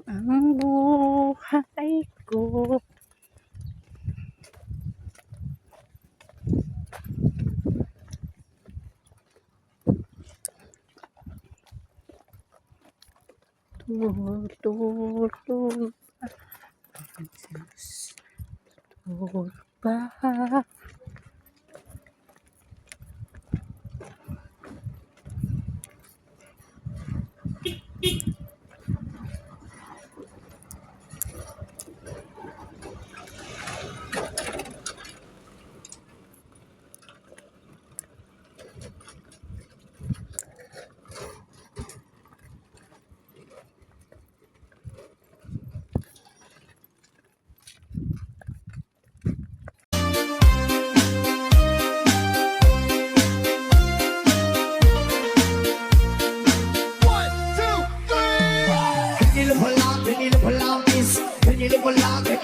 ang buhay ko. Turba. Can you live a lot? Can you live a lot? Can you live a lot?